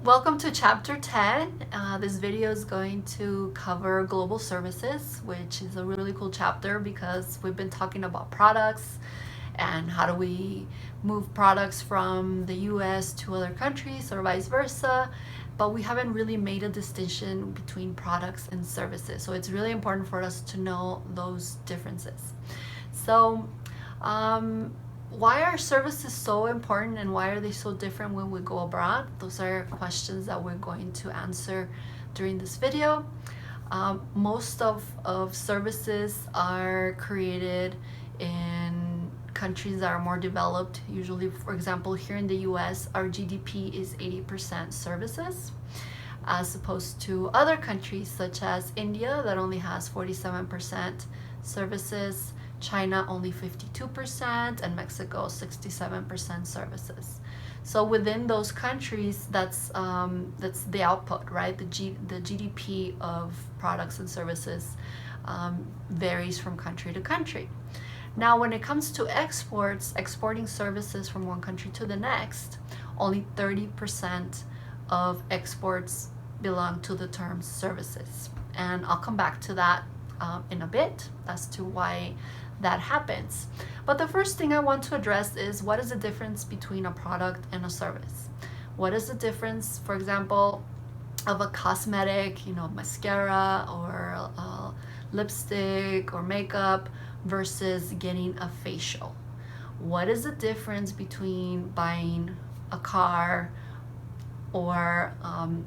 Welcome to chapter 10. This video is going to cover global services, which is a really cool chapter because we've been talking about products and how do we move products from the US to other countries or vice versa, but we haven't really made a distinction between products and services. So it's really important for us to know those differences. So, why are services so important and why are they so different when we go abroad? Those are questions that we're going to answer during this video. Most of services are created in countries that are more developed. Usually, for example, here in the US, our GDP is 80% services, as opposed to other countries such as India that only has 47% services, China only 52%, and Mexico 67% services. So within those countries, that's the output, right? The GDP of products and services varies from country to country. Now, when it comes to exports, exporting services from one country to the next, only 30% of exports belong to the term services. And I'll come back to that in a bit as to why that happens. But the first thing I want to address is what is the difference between a product and a service? What is the difference, for example, of a cosmetic, mascara or lipstick or makeup versus getting a facial? What is the difference between buying a car or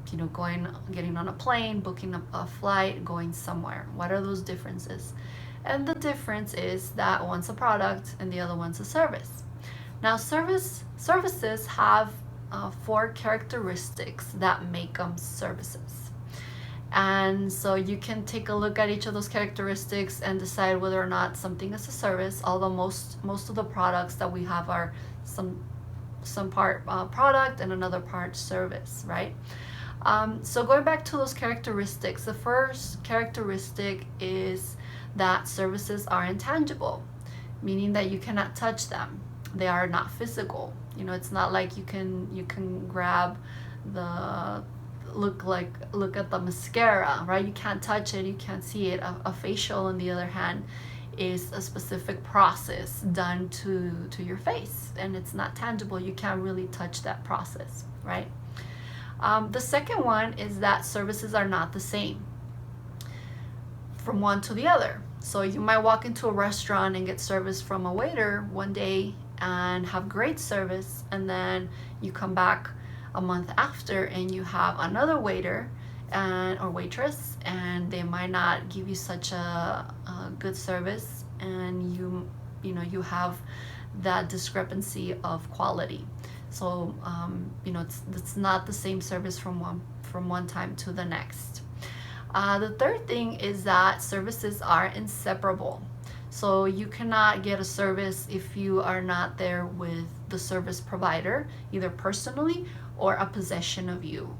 getting on a plane, booking a flight, going somewhere? What are those differences? And the difference is that one's a product and the other one's a service. Now, services have 4 characteristics that make them services. And so you can take a look at each of those characteristics and decide whether or not something is a service, although most of the products that we have are some part product and another part service, right? So going back to those characteristics, the first characteristic is that services are intangible, meaning that you cannot touch them. They are not physical. It's not like you can grab the look at the mascara, right? You can't touch it, you can't see it. A facial, on the other hand, is a specific process done to your face, and it's not tangible. You can't really touch that process, right? The second one is that services are not the same from one to the other. So you might walk into a restaurant and get service from a waiter one day and have great service, and then you come back a month after and you have another waiter or waitress, and they might not give you such a good service, and you have that discrepancy of quality. So it's not the same service from one time to the next. The third thing is that services are inseparable. So you cannot get a service if you are not there with the service provider, either personally or a possession of you,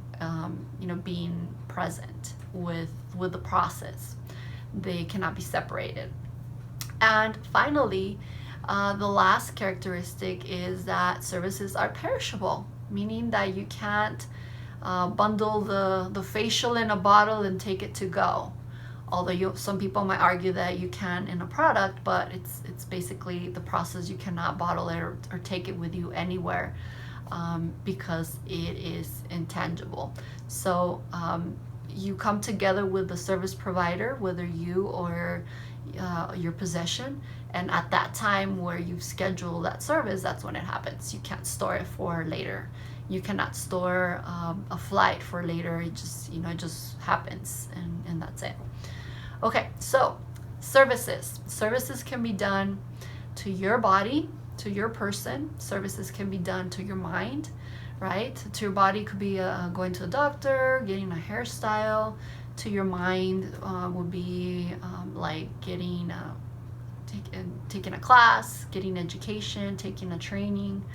being present with the process. They cannot be separated. And finally, the last characteristic is that services are perishable, meaning that you can't bundle the facial in a bottle and take it to go. Although some people might argue that you can in a product, but it's basically the process. You cannot bottle it or take it with you anywhere because it is intangible. So you come together with the service provider, whether you or your possession, and at that time where you've scheduled that service, that's when it happens. You can't store it for later. You cannot store a flight for later. It just happens, and that's it. Okay, so services can be done to your body, to your person. Services can be done to your mind, right? To your body could be going to the doctor, getting a hairstyle. To your mind would be like taking a class, getting education, taking a training.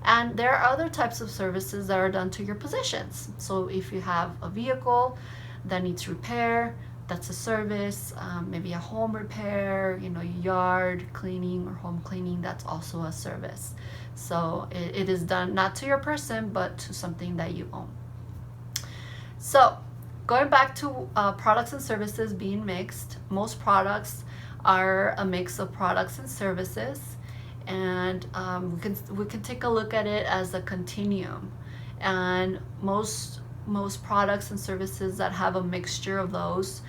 And there are other types of services that are done to your possessions. So if you have a vehicle that needs repair, that's a service. Maybe a home repair, yard cleaning or home cleaning, that's also a service. So it is done not to your person, but to something that you own. So, going back to products and services being mixed, most products are a mix of products and services, and we can take a look at it as a continuum. And most products and services that have a mixture of those,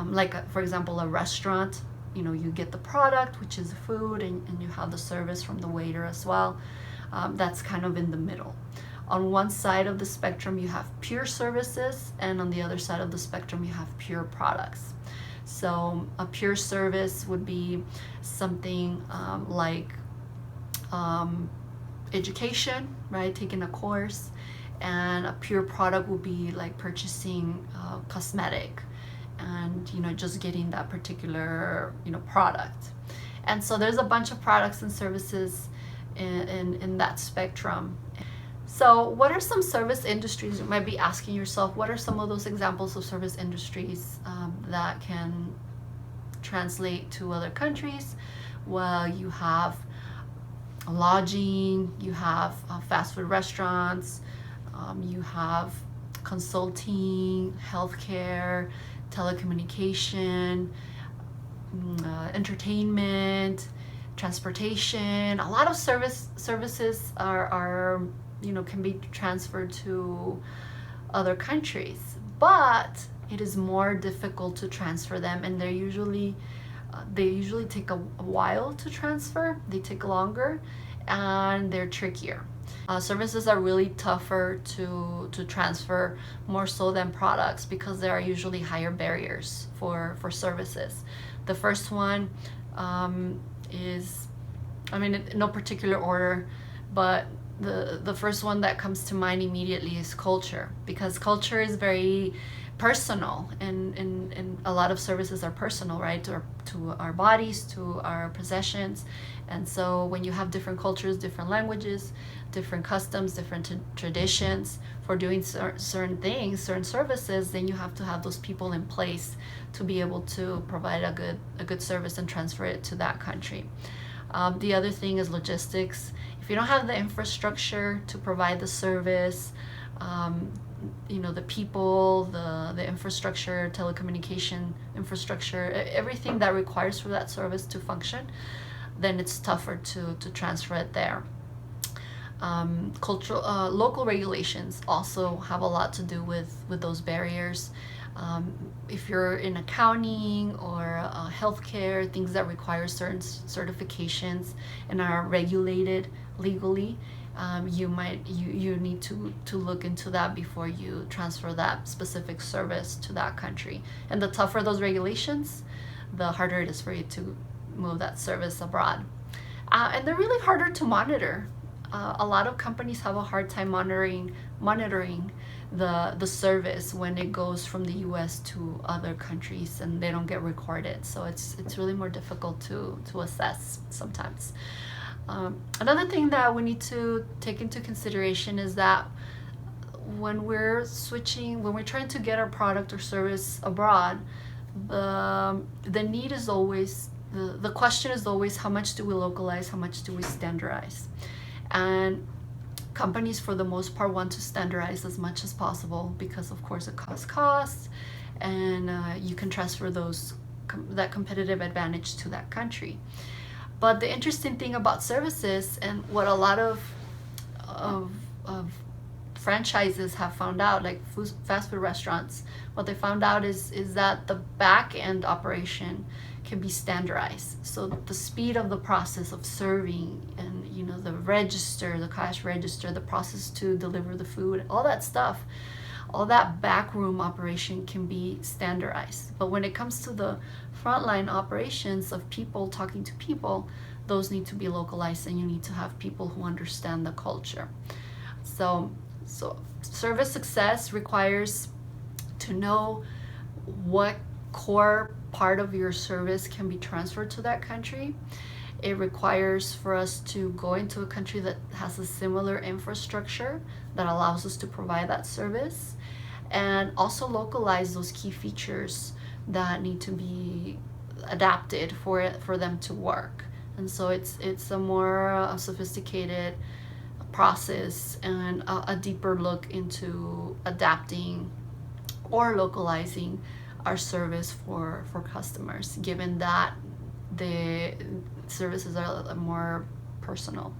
like for example, a restaurant, you get the product, which is food, and you have the service from the waiter as well. That's kind of in the middle. On one side of the spectrum, you have pure services, and on the other side of the spectrum, you have pure products. So a pure service would be something like education, right? Taking a course. And a pure product would be like purchasing cosmetic and just getting that particular product. And so there's a bunch of products and services in that spectrum. So what are some service industries? You might be asking yourself, what are some of those examples of service industries that can translate to other countries? Well, you have lodging, you have fast food restaurants, you have consulting, healthcare, telecommunication, entertainment, transportation. A lot of services are can be transferred to other countries, but it is more difficult to transfer them, and they usually take a while to transfer. They take longer, and they're trickier. Services are really tougher to transfer, more so than products, because there are usually higher barriers for services. The first one is, in no particular order, but the first one that comes to mind immediately is culture, because culture is very personal, and a lot of services are personal, right, to our bodies, to our possessions. And so when you have different cultures, different languages, different customs, different traditions for doing certain things, certain services, then you have to have those people in place to be able to provide a good service and transfer it to that country. The other thing is logistics. If you don't have the infrastructure to provide the service, the people, the infrastructure, telecommunication infrastructure, everything that requires for that service to function, then it's tougher to transfer it there. Local regulations also have a lot to do with those barriers. If you're in accounting or healthcare, things that require certain certifications and are regulated legally, you need to look into that before you transfer that specific service to that country. And the tougher those regulations, the harder it is for you to move that service abroad. And they're really harder to monitor. A lot of companies have a hard time monitoring the service when it goes from the US to other countries, and they don't get recorded. So it's really more difficult to assess sometimes. Another thing that we need to take into consideration is that when we're trying to get our product or service abroad, the need is always, the question is always, how much do we localize, how much do we standardize? And companies for the most part want to standardize as much as possible, because of course it costs, and you can transfer that competitive advantage to that country. But the interesting thing about services, and what a lot of franchises have found out, like fast food restaurants, what they found out is that the back end operation can be standardized. So the speed of the process of serving, and the register, the cash register, the process to deliver the food, all that stuff, all that backroom operation can be standardized. But when it comes to the frontline operations of people talking to people, those need to be localized, and you need to have people who understand the culture. So service success requires to know what core part of your service can be transferred to that country. It requires for us to go into a country that has a similar infrastructure that allows us to provide that service, and also localize those key features that need to be adapted for them to work. And so it's a more sophisticated process, and a deeper look into adapting or localizing our service for customers, given that the services are more personal.